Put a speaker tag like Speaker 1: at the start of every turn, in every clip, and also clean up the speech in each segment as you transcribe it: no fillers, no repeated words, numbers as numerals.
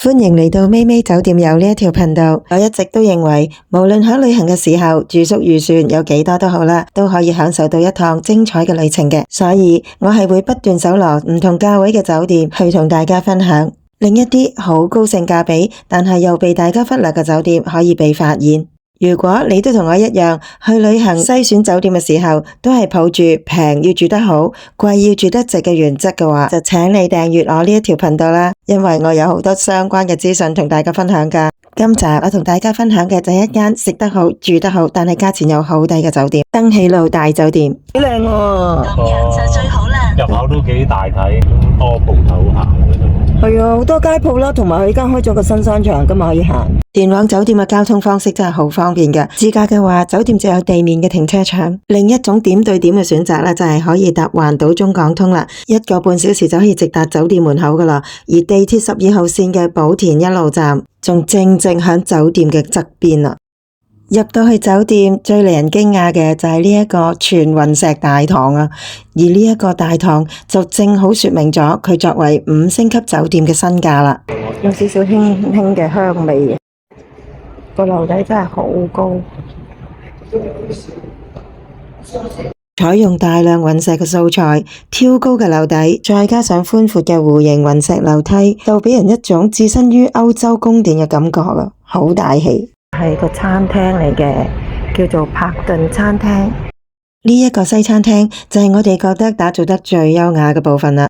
Speaker 1: 歡迎嚟到咪咪酒店遊呢一條頻道。我一直都認為，無論喺旅行嘅時候，住宿預算有幾多都好啦，都可以享受到一趟精彩嘅旅程嘅。所以我係會不斷搜羅唔同價位嘅酒店去同大家分享，另一啲好高性價比，但係又被大家忽略嘅酒店可以被發現。如果你都同我一樣去旅行篩選酒店嘅時候，都係抱住平要住得好，貴要住得值嘅原則嘅話，就請你訂閱我呢一條頻道啦，因為我有好多相關嘅資訊同大家分享㗎。今集我同大家分享嘅就係一間食得好、住得好，但係價錢又好抵嘅酒店——登喜路大酒店。幾靚喎！
Speaker 2: 咁樣就最好啦。
Speaker 3: 入口都幾大睇，多鋪頭行嗰度。
Speaker 1: 係啊，好多街鋪啦，同埋佢而家開咗個新商場，今日可以行。前往酒店嘅交通方式真係好方便嘅。自駕嘅話，酒店就有地面嘅停車場。另一種點對點嘅選擇咧，就係可以搭環島中港通啦，1個半小時就可以直達酒店門口噶啦。而地鐵12號線嘅寶田一路站，仲正喺酒店嘅側邊啦。入到去酒店，最令人驚訝嘅就係呢一個全雲石大堂啊！而呢一個大堂就正好說明咗佢作為5星級酒店嘅身價啦。有少少輕輕嘅香味，個樓底真係好高，採用大量雲石嘅素材，挑高嘅樓底，再加上寬闊嘅弧形雲石樓梯，就俾人一種置身於歐洲宮殿嘅感覺啊！好大氣。係個餐廳嚟嘅，叫做柏頓餐廳。呢一個西餐廳就係我哋覺得打造得最優雅嘅部分啦，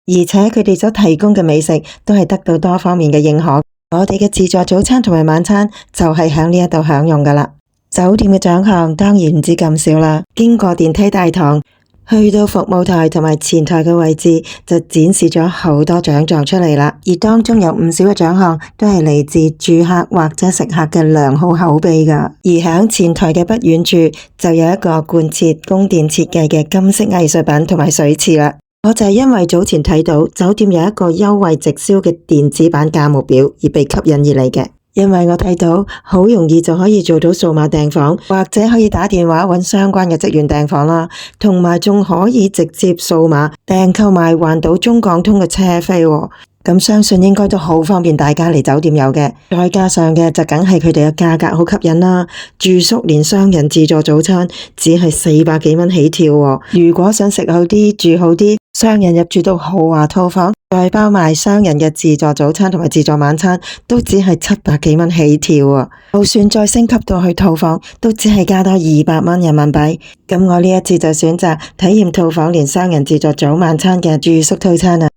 Speaker 1: 而且佢哋所提供嘅美食都係得到多方面嘅認可。我哋嘅自助早餐同埋晚餐就係喺呢一度享用噶啦。酒店嘅獎項當然唔止咁少啦，經過電梯大堂，去到服務台同埋前台嘅位置，就展示咗好多獎狀出嚟啦。而當中有唔少嘅獎項都係嚟自住客或者食客嘅良好口碑噶。而喺前台嘅不遠處，就有一個貫徹宮殿設計嘅金色藝術品同埋水池啦。我就係因為早前睇到酒店有一個優惠直銷嘅電子版價目表而被吸引而嚟嘅。因為我睇到好容易就可以做到數碼訂房，或者可以打電話揾相關嘅職員訂房啦，同埋仲可以直接數碼訂購買環島中港通嘅車飛喎。咁相信應該都好方便大家嚟酒店遊嘅。再加上嘅就梗係佢哋嘅價格好吸引啦，住宿連雙人自助早餐只係400幾蚊起跳喎。如果想食好啲住好啲，雙人入住到豪華套房，再包埋雙人嘅自助早餐同埋自助晚餐，都只係700幾蚊起跳啊！就算再升級到去套房，都只係加多200蚊人民幣。咁我呢一次就選擇體驗套房連雙人自助早晚餐嘅住宿套餐啊！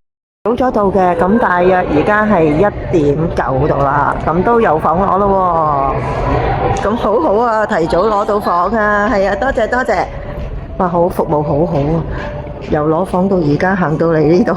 Speaker 1: 早咗到嘅，咁大約而家係1點9度啦，咁都有房攞咯喎，咁好好啊，提早攞到房啊，係啊，多謝多謝，哇，好服務好好啊，由攞房到而家行到嚟呢度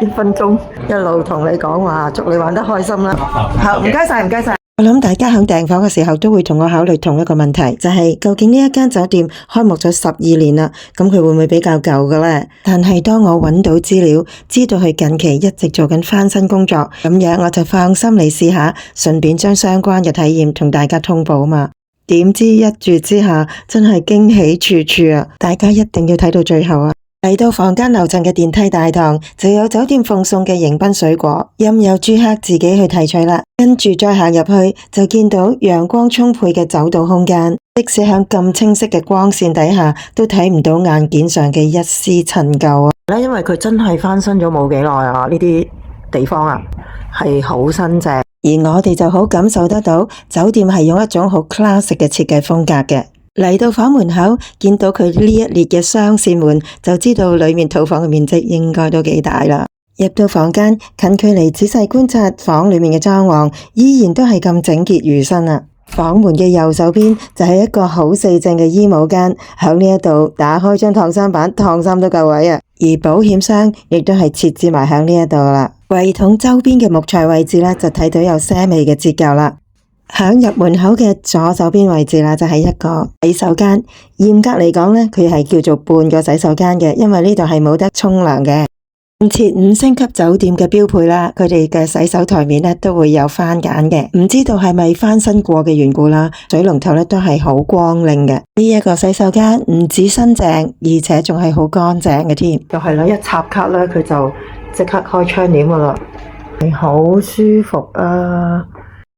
Speaker 1: ，1分鐘一路同你講話，祝你玩得開心啦，好，唔該晒，唔該晒。我諗大家喺訂房嘅時候都會同我考慮同一個問題，就係究竟呢一間酒店開幕咗12年啦，咁佢會唔會比較舊嘅呢？但係當我揾到資料，知道佢近期一直做緊翻新工作，咁樣我就放心嚟試下，順便將相關嘅體驗同大家通報嘛。點知一住之下真係驚喜處處啊！大家一定要睇到最後啊！嚟到房間樓層嘅電梯大堂，就有酒店奉送嘅迎賓水果，任由住客自己去提取啦。跟住再行入去，就見到陽光充沛嘅走道空間，即使喺咁清晰嘅光線底下，都睇唔到硬件上嘅一絲陳舊啊！因為佢真係翻新咗冇幾耐啊，呢啲地方啊係好新淨，而我哋就好感受得到酒店係用一種好 classic 嘅設計風格嘅。嚟到房門口，見到佢呢一列嘅雙扇門，就知道裏面套房嘅面積應該都幾大啦。入到房間，近距離仔細觀察房裏面嘅裝潢，依然都係咁整潔如新啊！房門嘅右手邊就係一個好四正嘅衣帽間，響呢一度打開張燙衫板，燙衫都夠位啊！而保險箱亦都係設置埋響呢一度啦。櫃桶周邊嘅木材位置呢，就睇到有些微嘅折舊啦。響入門口嘅左手邊位置啦，就係一個洗手間。嚴格嚟講呢，佢係叫做半個洗手間嘅，因為呢度係冇得沖涼嘅。設5星級酒店嘅標配啦，佢哋嘅洗手台面呢都會有番梘嘅，唔知道係咪翻新過嘅緣故啦。水龍頭呢都係好光亮嘅。呢一個洗手間唔止新淨，而且仲係好乾淨嘅添。就係啦，一插卡呢，佢就即刻開窗簾噶啦。好舒服啊！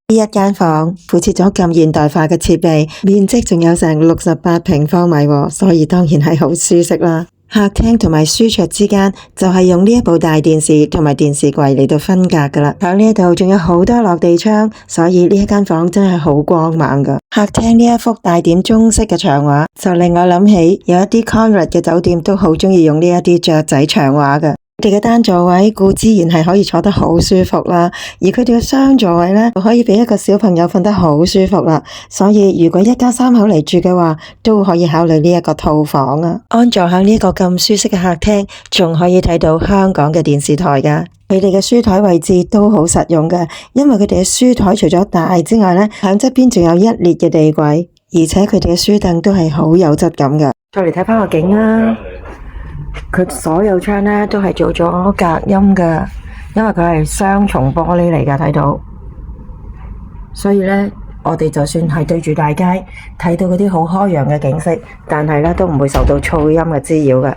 Speaker 1: 呢一間房附設咗咁現代化嘅設備，面積仲有成68平方米喎，所以當然係好舒適啦。客廳同埋書桌之間就係用呢一部大電視同埋電視櫃嚟到分隔噶啦。喺呢度仲有好多落地窗，所以呢一間房真係好光猛噶。客廳呢一幅帶點中式嘅牆畫，就令我諗起有一啲 Conrad 嘅酒店都好鍾意用呢一啲雀仔牆畫噶。佢哋嘅單座位固之然係可以坐得好舒服啦，而佢哋嘅雙座位呢，可以俾一個小朋友瞓得好舒服啦。所以如果一家三口嚟住嘅話，都可以考慮呢一個套房啊。安坐喺呢一個咁舒適嘅客廳，仲可以睇到香港嘅電視台噶。佢哋嘅書台位置都好實用嘅，因為佢哋嘅書台除咗大之外呢，響側邊仲有一列嘅地櫃，而且佢哋嘅書凳都係好有質感噶。再嚟睇翻個景啊！佢所有窗呢都係做咗隔音噶，因為佢係雙重玻璃嚟噶，睇到。所以呢，我哋就算係對住大街睇到嗰啲好開揚嘅景色，但係呢都唔會受到噪音嘅滋擾嘅。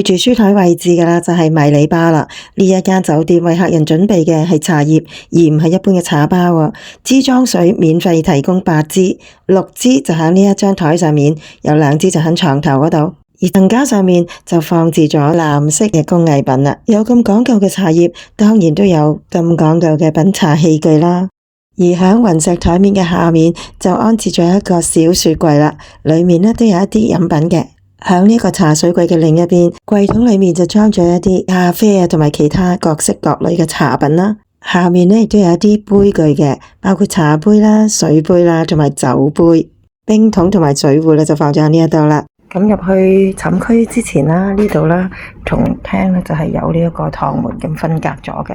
Speaker 1: 住書台位置噶啦，就係迷你吧啦。呢一間酒店為客人準備嘅係茶葉，而唔係一般嘅茶包喎。支裝水免費提供8支，6支就喺呢一張台上面，有2支就喺床頭嗰度。而層架上面就放置咗藍色嘅工藝品啦，有咁講究嘅茶葉，當然都有咁講究嘅品茶器具啦。而喺雲石台面嘅下面就安置咗一個小雪櫃啦，裏面呢都有一啲飲品嘅。喺呢個茶水櫃嘅另一邊，櫃桶裏面就裝咗一啲咖啡啊，同埋其他各式各類嘅茶品啦。下面呢亦都有一啲杯具嘅，包括茶杯啦、水杯啦，同埋酒杯。冰桶同埋水壺咧就放咗喺呢一度啦。咁入去寢區之前啦，呢度啦同廳咧就係有呢一個趟門咁分隔咗嘅。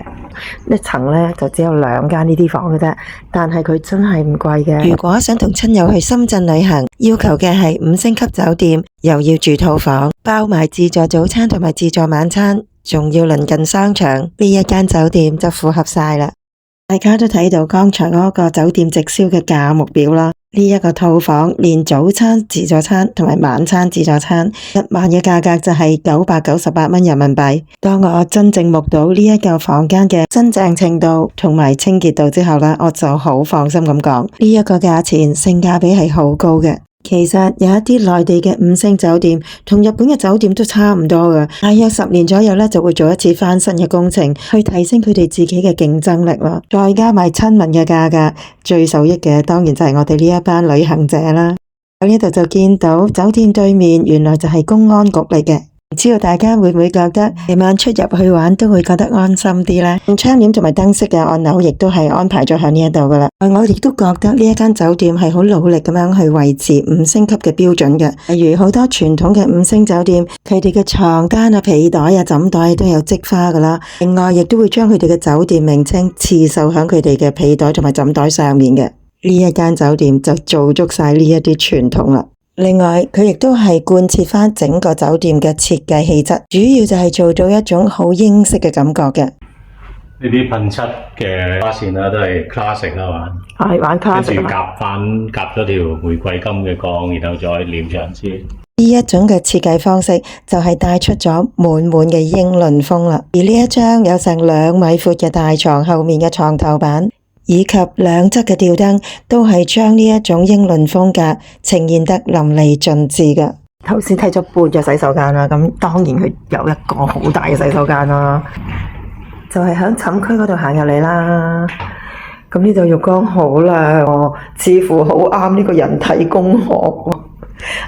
Speaker 1: 一層咧就只有2間呢啲房嘅啫，但係佢真係唔貴嘅。如果想同親友去深圳旅行，要求嘅係5星級酒店，又要住套房，包埋自助早餐同埋自助晚餐，仲要鄰近商場，呢一間酒店就符合晒啦。大家都睇到剛才嗰個酒店直銷嘅價目表啦。呢一個套房連早餐自助餐同埋晚餐自助餐1晚嘅價格就係998蚊人民幣。當我真正目睹呢一個房間嘅真淨程度同埋清潔度之後呢，我就好放心咁講，呢一個價錢性價比係好高嘅。其實有一啲內地嘅5星酒店同日本嘅酒店都差唔多嘅，大約10年左右呢就會做一次翻新嘅工程，去提升佢哋自己嘅競爭力啦。再加埋親民嘅價格，最受益嘅當然就係我哋呢一班旅行者啦。喺呢度就見到酒店對面原來就係公安局嚟嘅。唔知道大家會唔會覺得夜晚出入去玩都會覺得安心啲呢？窗簾同埋燈飾嘅按鈕亦都係安排咗喺呢一度噶啦。我亦都覺得呢一間酒店係好努力咁樣去維持5星級嘅標準嘅。例如好多傳統嘅5星酒店，佢哋嘅床單啊、被袋啊、枕袋都有織花噶啦。另外亦都會將佢哋嘅酒店名稱刺繡喺佢哋嘅被袋同埋枕袋上面嘅。呢一間酒店就做足晒呢一啲傳統啦。另外，佢亦都係貫徹翻整個酒店嘅設計氣質，主要就係做到一種好英式嘅感覺嘅。
Speaker 3: 呢啲噴漆嘅花線啦，都係 classic 啦嘛。
Speaker 1: 係玩 classic。
Speaker 3: 跟住夾咗條玫瑰金嘅鋼，然後再黏上去。
Speaker 1: 呢一種嘅設計方式就係帶出咗滿滿嘅英倫風啦。而呢一張有成2米闊嘅大床後面嘅床頭板，以及兩側嘅吊燈都係將呢一種英倫風格呈現得淋漓盡致嘅。頭先睇咗半個洗手間啦，咁當然佢有一個好大嘅洗手間啦，就係喺寢區嗰度行入嚟啦。咁呢度浴缸好靚喎，似乎好啱呢個人體工學喎。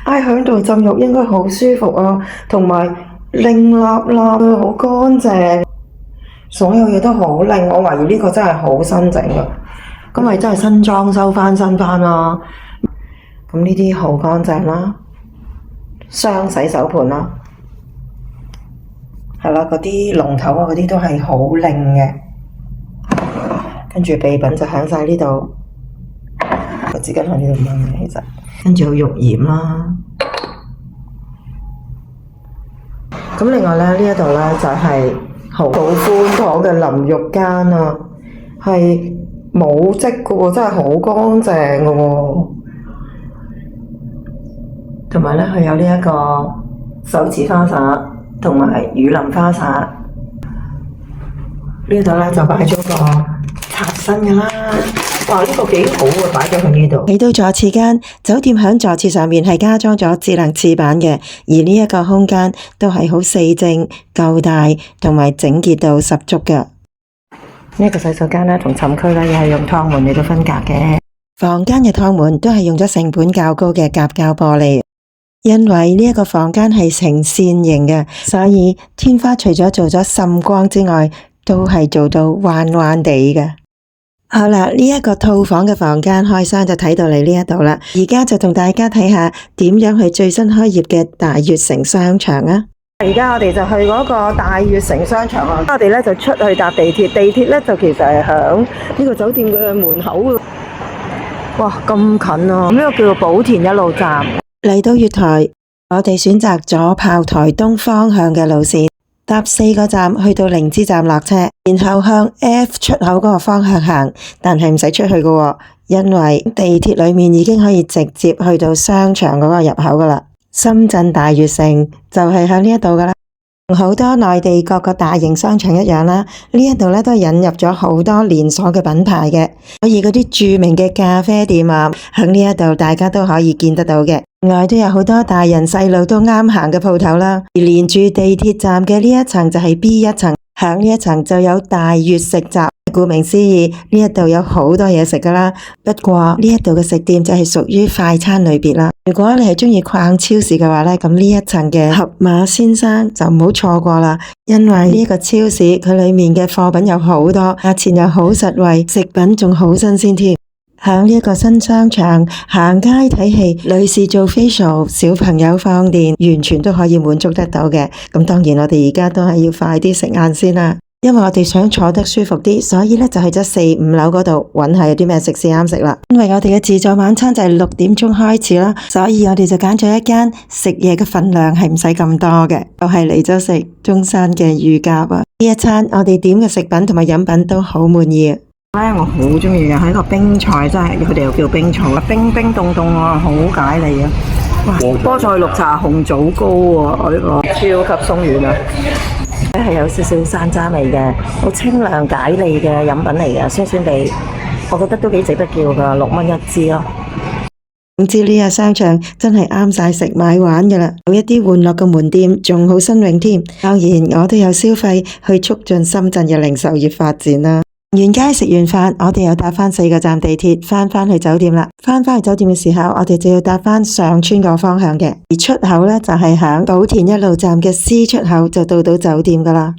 Speaker 1: 喺度浸浴應該好舒服啊，同埋拎立立啊，好乾淨。所有嘢都好靚，我懷疑呢個真係好新整嘅，咁咪真係新裝修翻新翻啦。咁呢啲好乾淨啦，雙洗手盤啦，係啦，嗰啲龍頭啊嗰啲都係好靚嘅。跟住備品就喺晒呢度，個紙巾喺呢度掹嘅，其實跟住有浴鹽啦。咁另外咧，呢一度咧就係好寬敞嘅淋浴間啊，係冇漬嘅喎，真係好乾淨嘅喎。同埋咧，佢有呢一個手持花灑同埋雨淋花灑。呢度咧就擺咗個擦身㗎啦。哇！呢個幾好啊，擺咗喺呢度。嚟到座廁間，酒店響座廁上面係加裝咗智能廁板嘅，而呢一個空間都係好四正、夠大同埋整潔度十足嘅。呢個洗手間咧同寢區咧又係用趟門嚟到分隔嘅。房間嘅趟門都係用咗成本較高嘅夾膠玻璃，因為呢一個房間係呈線型嘅，所以天花除咗做咗滲光之外，都係做到彎彎地嘅。好啦，呢一個套房嘅房間開箱就睇到嚟呢一度啦。而家就同大家睇下點樣去最新開業嘅大悅城商場啊！而家我哋就去嗰個大悅城商場啊！我哋咧就出去搭地鐵，地鐵咧就其實係響呢個酒店嘅門口啊！哇，咁近啊！呢個叫做寶田一路站。嚟到月台，我哋選擇左炮台東方向嘅路線，搭4個站去到靈芝站落車，然後向 F 出口嗰個方向行，但係唔使出去嘅，因為地鐵裏面已經可以直接去到商場嗰個入口噶啦。深圳大悅城就係響呢一度噶啦。同好多內地各個大型商場一樣啦，呢一度咧都引入咗好多連鎖嘅品牌嘅，所以嗰啲著名嘅咖啡店啊，響呢一度大家都可以見得到嘅。外都有好多大人細路都啱行嘅鋪頭啦，而連住地鐵站嘅呢一層就係 B 一層，響呢一層就有大悅食集。顧名思義，呢一度有好多嘢食噶啦。不過呢一度嘅食店就係屬於快餐類別啦。如果你係中意逛超市嘅話咧，咁呢一層嘅盒馬先生就唔好錯過啦。因為呢個超市佢裏面嘅貨品有好多，價錢又好實惠，食品仲好新鮮添。響呢一個新商場行街睇戲，女士做 facial， 小朋友放電，完全都可以滿足得到嘅。咁當然我哋而家都係要快啲食晏先啦。因為我哋想坐得舒服啲，所以咧就去咗4、5樓嗰度揾下有啲咩食肆啱食啦。因為我哋嘅自助晚餐就係6點鐘開始啦，所以我哋就揀咗一間食嘢嘅份量係唔使咁多嘅，就係嚟咗食中山嘅乳鴿啊。呢一餐我哋點嘅食品同埋飲品都好滿意啊！我好中意嘅係一個冰菜，真係佢哋又叫冰菜，冰冰凍凍啊，好解膩啊！哇，菠菜綠茶紅棗糕啊，呢個超級鬆軟啊！係有少少山楂味嘅，好清涼解膩嘅飲品嚟嘅，酸酸地，我覺得都幾值得叫噶，6蚊一支咯。總之呢個商場真係啱晒食買玩噶啦，有一啲玩樂嘅門店仲好新穎添。當然我都有消費去促進深圳嘅零售業發展啦。沿街食完飯，我哋又搭返4個站地鐵返去酒店啦。返去酒店嘅時候，我哋就要搭返上村個方向嘅，而出口呢，就係響寶田一路站嘅 C 出口就到酒店噶啦。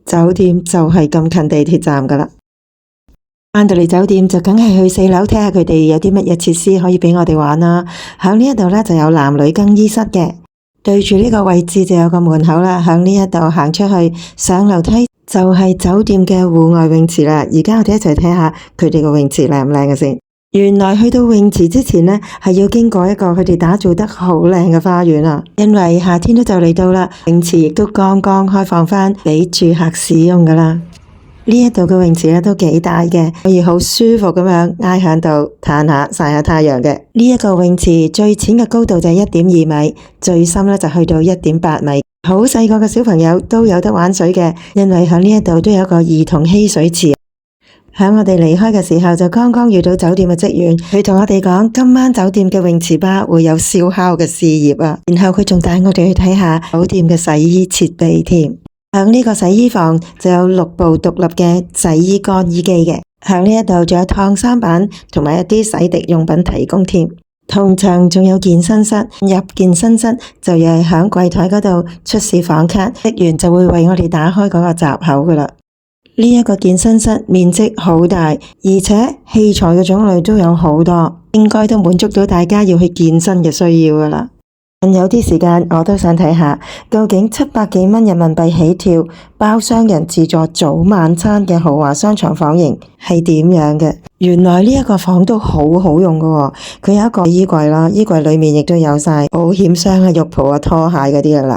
Speaker 1: 酒店就係咁近地鐵站噶啦。返到嚟酒店就梗係去4樓睇下佢哋有啲乜嘢設施可以俾我哋玩啦。響呢一度呢，就有男女更衣室嘅，對住呢個位置就有個門口啦。響呢一度行出去上樓梯，就係酒店嘅戶外泳池啦，而家我哋一齊睇下佢哋個泳池靚唔靚嘅先。原來去到泳池之前呢，係要經過一個佢哋打造得好靚嘅花園啊。因為夏天都就嚟到啦，泳池亦都剛剛開放返俾住客使用噶啦。呢一度嘅泳池咧都幾大嘅，可以好舒服咁樣挨喺度嘆下曬下太陽嘅。呢一個泳池最淺嘅高度就係1.2米，最深咧就去到1.8米。好細個嘅小朋友都有得玩水嘅，因為喺呢一度都有一個兒童嬉水池。喺我哋離開嘅時候就剛剛遇到酒店嘅職員，佢同我哋講今晚酒店嘅泳池吧會有燒烤嘅事業啊，然後佢仲帶我哋去睇下酒店嘅洗衣設備添。喺呢個洗衣房就有6部獨立嘅洗衣乾衣機嘅，喺呢一度仲有燙衫板同埋一啲洗滌用品提供添。同層仲有健身室，入健身室就又係喺櫃台嗰度出示房卡，職員就會為我哋打開嗰個閘口噶啦。呢一個健身室面積好大，而且器材嘅種類都有好多，應該都滿足到大家要去健身嘅需要噶啦。有啲時間我都想睇下，究竟700幾蚊人民幣起跳，包雙人自助早晚餐嘅豪華商場房型係點樣嘅？原來呢一個房都好好用噶，佢有一個衣櫃啦，衣櫃裏面亦都有晒保險箱啊、浴袍啊、拖鞋嗰啲噶啦。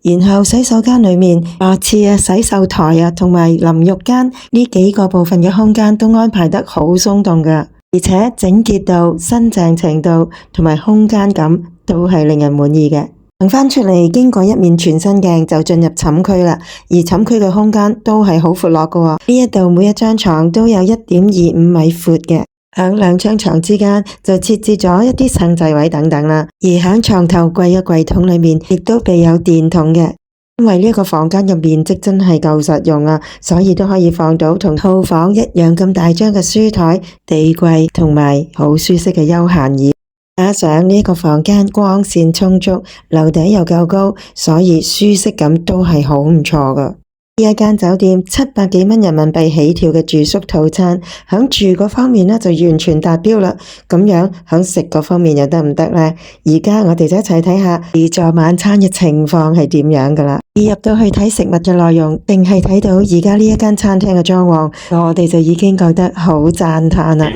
Speaker 1: 然後洗手間裏面下廁啊、洗手台啊同埋淋浴間呢幾個部分嘅空間都安排得好鬆動噶，而且整潔度、新淨程度同埋空間感都係令人滿意嘅。行返出嚟，經過一面全身鏡就進入寢區啦。而寢區嘅空間都係好闊落㗎喎，呢一度每一張床都有1.25米闊嘅。響兩張床之間就設置咗一啲撐掣位等等啦。而響床頭櫃嘅櫃桶裏面亦都備有電筒嘅。因為呢個房間嘅面積真係夠實用啊，所以都可以放到同套房一樣咁大張嘅書台、地櫃同埋好舒適嘅休閒椅。加上呢個房間光線充足，樓底又夠高，所以舒適感都係好唔錯噶。呢一間酒店700幾蚊人民幣起跳嘅住宿套餐，響住嗰方面呢就完全達標啦。咁樣響食嗰方面又得唔得呢？而家我哋就一齊睇下自助晚餐嘅情況係點樣噶啦。而入到去睇食物嘅內容，定係睇到而家呢一間餐廳嘅裝潢，我哋就已經覺得好讚嘆啦。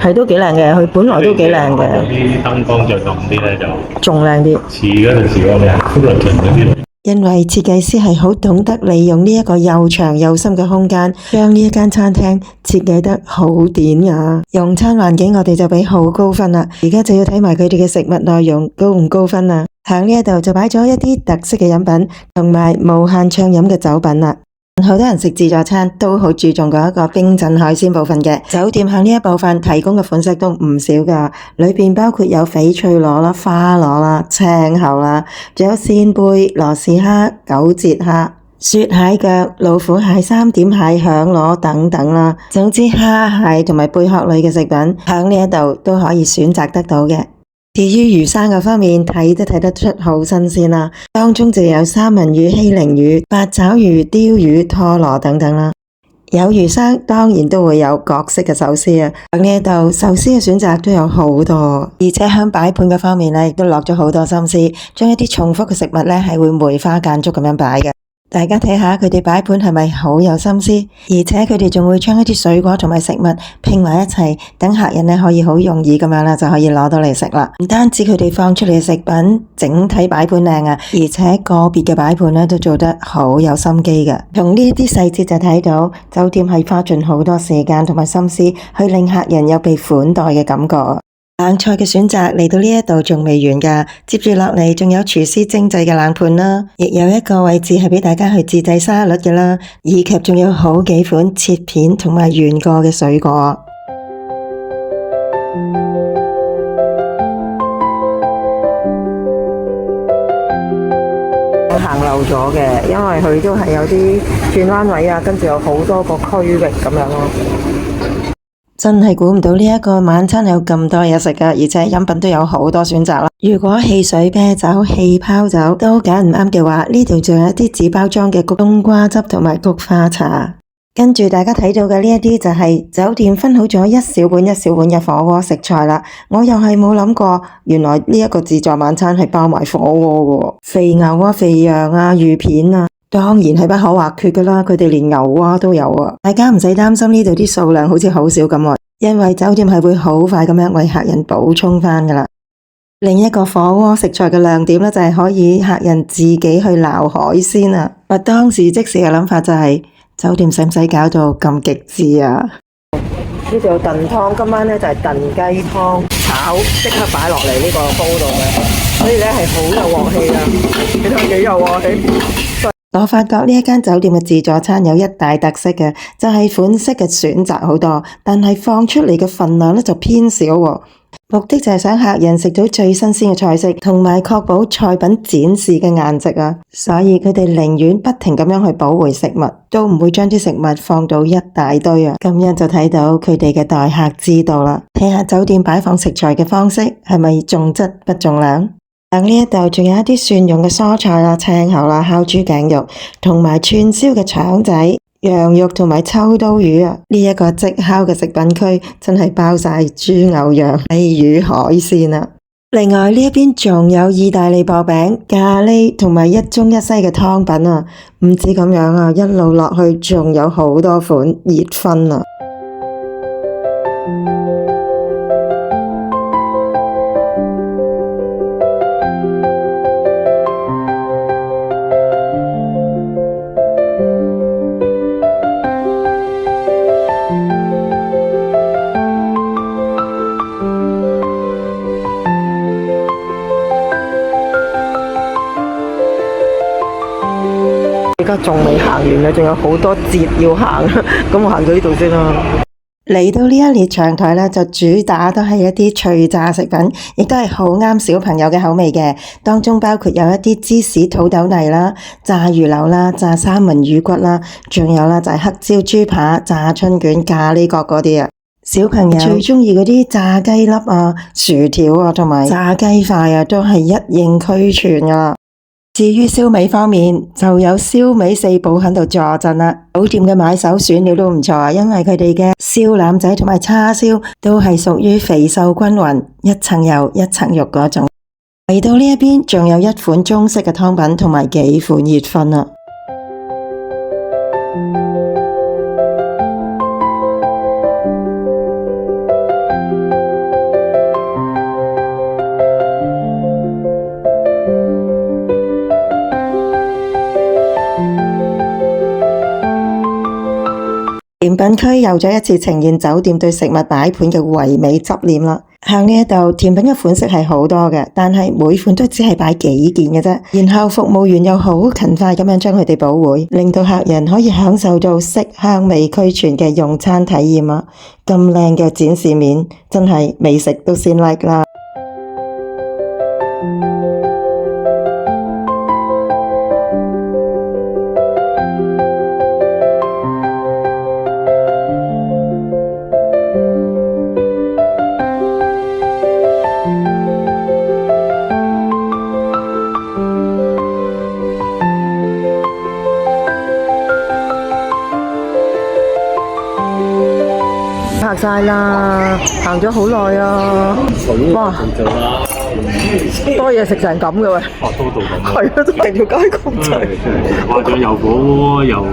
Speaker 1: 係都幾靚嘅，佢本來都幾靚嘅。
Speaker 3: 啲燈光再暗啲咧就
Speaker 1: 仲靚啲。
Speaker 3: 似嗰陣時嗰咩福倫頓嗰啲。
Speaker 1: 因為設計師係好懂得利用呢一個又長又深嘅空間，將呢一間餐廳設計得好典雅。用餐環境我哋就俾好高分啦。而家就要睇埋佢哋嘅食物內容高唔高分啦。喺呢一度就擺咗一啲特色嘅飲品，同埋無限暢飲嘅酒品啦。好多人食自助餐都好注重嗰一個冰鎮海鮮部分嘅，酒店喺呢一部分提供嘅款式都唔少噶，裏邊包括有翡翠螺啦、花螺啦、青口啦，仲有扇貝、羅氏蝦、九節蝦、雪蟹腳、老虎蟹、三點蟹、響螺等等啦。總之蝦蟹同埋貝殼類嘅食品喺呢一度都可以選擇得到嘅。至於魚生嘅方面，睇都睇得出好新鮮啦。當中就有三文魚、希靈魚、八爪魚、鯛魚、拖羅等等啦。有魚生，當然都會有各式嘅壽司啊。喺呢度壽司嘅選擇都有好多，而且喺擺盤嘅方面呢，亦都落咗好多心思，將一啲重複嘅食物呢係會梅花間竹咁樣擺嘅。大家睇下佢哋擺盤係咪好有心思，而且佢哋仲會將一啲水果同埋食物拼埋一齊，等客人呢可以好容易咁樣啦就可以攞到嚟食啦。唔單止佢哋放出嚟嘅食品整體擺盤靚啊，而且個別嘅擺盤呢都做得好有心機嘅。從呢啲細節就睇到酒店係花盡好多時間同埋心思去令客人有被款待嘅感覺。冷菜嘅選擇嚟到呢一度仲未完噶，接住落嚟仲有廚師精製嘅冷盤啦，亦有一個位置係俾大家去自製沙律嘅啦，以及仲有好幾款切片同埋原個嘅水果。我行漏咗嘅，因為佢都係有啲轉彎位啊，跟住有好多個區域咁樣咯。真係估唔到呢一個晚餐有咁多嘢食噶，而且飲品都有好多選擇啦。如果汽水、啤酒、氣泡酒都揀唔啱嘅話，呢度仲有一啲紙包裝嘅冬瓜汁同埋菊花茶。跟住大家睇到嘅呢一啲就係酒店分好咗一小碗一小碗嘅火鍋食材啦。我又係冇諗過，原來呢一個自助晚餐係包埋火鍋噶，肥牛啊、肥羊啊、魚片啊。當然係不可或缺噶啦，佢哋連牛蛙都有啊！大家唔使擔心呢度啲數量好似好少咁，因為酒店係會好快咁樣為客人補充翻噶啦。另一個火鍋食材嘅亮點呢，就係可以客人自己去撈海鮮啊！我當時即時嘅諗法就係，酒店使唔使搞到咁極致啊？呢度有燉湯，今晚呢就係燉雞湯炒，即刻擺落嚟呢個煲度嘅，所以呢係好有鑊氣啊！你睇幾有鑊氣。我發覺呢一間酒店嘅自助餐有一大特色嘅，就係款式嘅選擇好多，但係放出嚟嘅份量呢就偏少喎。目的就係想客人食到最新鮮嘅菜式，同埋確保菜品展示嘅顏值啊。所以佢哋寧願不停咁樣去補回食物，都唔會將啲食物放到一大堆啊。咁樣就睇到佢哋嘅待客之道啦。睇下酒店擺放食材嘅方式係咪重質不重量？喺呢一度仲有一啲蒜蓉嘅蔬菜啦、青口啦、烤豬頸肉，同埋串燒嘅腸仔、羊肉同埋秋刀魚啊！呢一個即烤嘅食品區真係包晒豬牛羊雞魚海鮮啊！另外呢一邊仲有意大利薄餅、咖喱同埋一中一西嘅湯品啊！唔止咁樣啊，一路落去仲有好多款熱葷啊！家仲未行完啊，仲有好多節要行，咁我行到呢度先啦。嚟到呢一列長台咧，就主打都係一啲脆炸食品，亦都係好啱小朋友嘅口味嘅。當中包括有一啲芝士土豆泥啦、炸魚柳啦、炸三文魚骨啦，仲有啦就係黑椒豬扒、炸春卷、咖喱角嗰啲啊。小朋友最中意嗰啲炸雞粒啊、薯條啊同埋炸雞塊啊，都係一應俱全噶啦。至於燒味方面，就有燒味四寶喺度坐鎮啦。酒店嘅買手選料都唔錯，因為佢哋嘅燒腩仔同埋叉燒都係屬於肥瘦均勻，一層油一層肉嗰種。嚟到呢一邊，仲有一款中式嘅湯品同埋幾款熱粉啊。甜品區又再一次呈現酒店對食物擺盤嘅唯美執念啦。向呢一度甜品嘅款式係好多嘅，但係每款都只係擺幾件嘅啫。然後服務員又好勤快咁樣將佢哋補回，令到客人可以享受到色香味俱全嘅用餐體驗啊！咁靚嘅展示面，真係美食都先 like 啦。行晒啦，行咗好耐啊！哇，多嘢食成咁嘅喂，
Speaker 3: 多到咁啊！
Speaker 1: 係啊，都成條街咁滯，
Speaker 3: 或者有火鍋，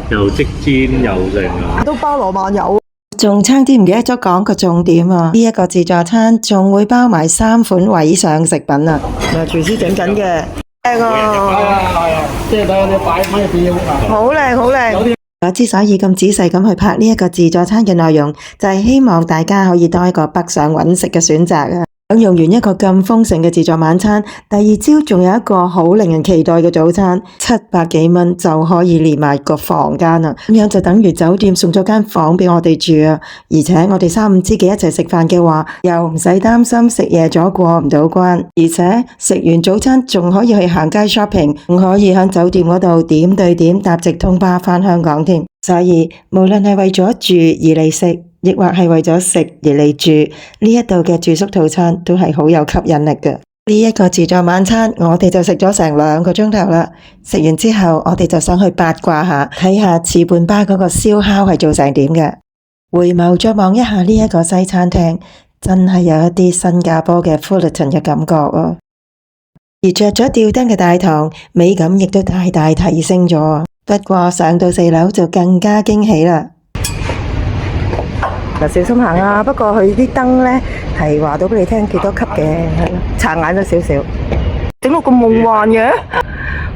Speaker 3: 又即煎又剩啊！
Speaker 1: 都包羅萬有。仲差啲唔記得咗講個重點啊！呢一個自助餐仲會包埋3款位上食品啊！廚師整緊嘅，靚啊！
Speaker 4: 即係睇你擺乜嘢啊！
Speaker 1: 好靚好靚。我之所以咁仔細咁去拍呢一個自助餐嘅內容，就係希望大家可以多一個北上揾食嘅選擇啊！享用完一個咁豐盛嘅自助晚餐，第二朝仲有一個好令人期待嘅早餐，700幾蚊就可以連埋個房間啦！咁樣就等於酒店送咗間房俾我哋住啊！而且我哋3、5知己一齊食飯嘅話，又唔使擔心食夜咗過唔到關，而且食完早餐仲可以去行街 shopping， 仲可以喺酒店嗰度點對點搭直通巴返香港添。所以無論係為咗住而嚟食，亦或係為咗食而嚟住，呢一度嘅住宿套餐都係好有吸引力嘅。呢一個自助晚餐，我哋就食咗成2個鐘頭啦。食完之後，我哋就想去八卦下，睇下池畔巴嗰個燒烤係做成點嘅。回眸再望一下呢一個西餐廳，真係有一啲新加坡嘅 Fullerton 嘅感覺啊！而着咗吊燈嘅大堂，美感亦都大大提升咗。不過上到4樓就更加驚喜啦！嗱，小心行啊！不過佢啲燈呢係話到俾你聽幾多級嘅，係咯，擦眼咗少少，整到咁夢幻嘅，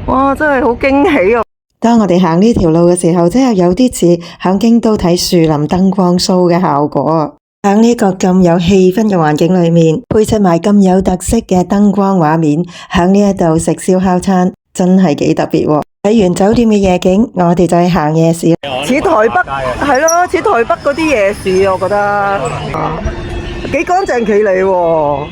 Speaker 1: 哇！真係好驚喜啊！當我哋行呢條路嘅時候，真係有啲似響京都睇樹林燈光 show 嘅效果啊！響呢個咁有氣氛嘅環境裏面，配出埋咁有特色嘅燈光畫面，響呢一度食燒烤餐，真係幾特別喎！睇完酒店嘅夜景，我哋就去行夜市，似台北係咯，似台北嗰啲夜市，我覺得幾乾淨企理喎。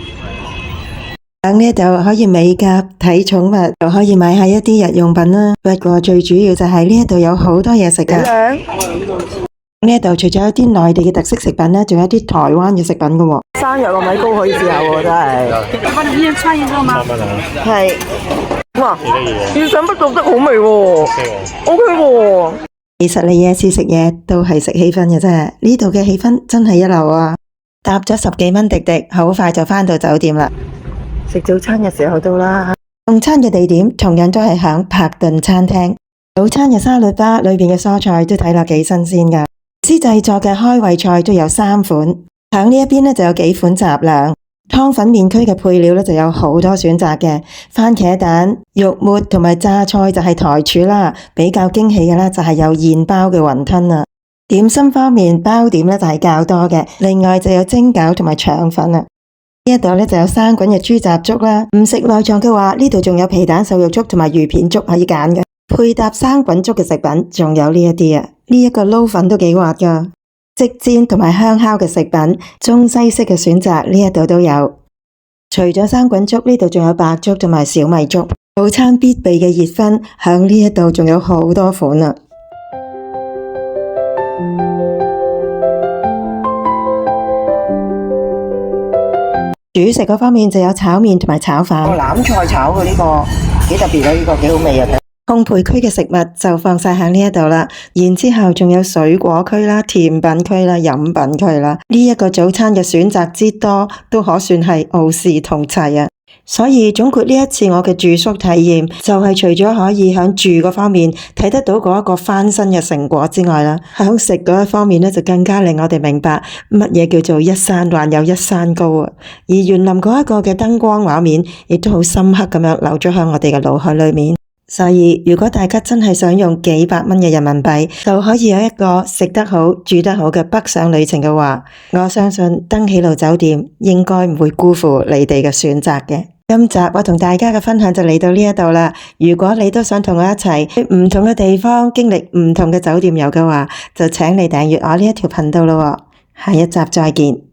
Speaker 1: 喺呢度可以美甲、睇寵物，又可以買下一啲日用品啦。不過最主要就係呢一度有好多嘢食噶。呢一度除咗有啲內地嘅特色食品咧，仲有啲台灣嘅食品噶喎。生日糯米糕可以試下喎，真係。
Speaker 2: 我哋一人穿一個嗎？
Speaker 1: 係。哇！意想不到的好味喎，OK 喎。其實你夜市食嘢都係食氣氛嘅啫，呢度嘅氣氛真係一流啊！搭咗10幾蚊滴滴，好快就返到酒店啦。食早餐嘅時候到啦，用餐嘅地點同樣都係響柏頓餐廳。早餐嘅沙律吧裏邊嘅蔬菜都睇落幾新鮮噶。師製作嘅開胃菜都有3款，響呢一邊呢就有幾款雜糧。湯粉麵區嘅配料呢就有好多選擇嘅，番茄蛋、肉末同埋榨菜就係台柱啦。比較驚喜嘅呢就係有現包嘅雲吞啦。點心方面，包點呢就係較多嘅，另外就有蒸餃同埋腸粉啦。呢一度呢就有生滾嘅豬雜粥啦。唔食內臟嘅話，呢度仲有皮蛋瘦肉粥同埋魚片粥可以揀嘅。配搭生滾粥嘅食品，仲有呢一啲啊，呢一個撈粉都幾滑噶，即煎同埋香烤嘅食品，中西式嘅選擇呢一度都有。除咗生滾粥，呢度仲有白粥同埋小米粥，早餐必備嘅熱葷，響呢一度仲有好多款啊！主食嗰方面就有炒麵同埋炒飯。欖菜炒嘅呢個幾特別啊，呢個幾好味啊！烘焙區嘅食物就放晒喺呢一度啦，然之後仲有水果區啦、甜品區啦、飲品區啦，呢一個早餐嘅選擇之多，都可算係傲視同齊啊！所以總括呢一次我嘅住宿體驗，就係除咗可以喺住嗰方面睇得到嗰一個翻身嘅成果之外啦，喺食嗰一方面咧就更加令我哋明白乜嘢叫做一山還有一山高啊！而園林嗰一個嘅燈光畫面，亦都好深刻咁樣留咗喺我哋嘅腦海裏面。所以如果大家真係想用幾百蚊嘅人民幣就可以有一個食得好住得好嘅北上旅程嘅話，我相信登喜路酒店應該唔會辜負你哋嘅選擇嘅。今集我同大家嘅分享就嚟到呢一度啦。如果你都想同我一齊去唔同嘅地方經歷唔同嘅酒店遊嘅話，就請你訂閱我呢一條頻道咯。下一集再見。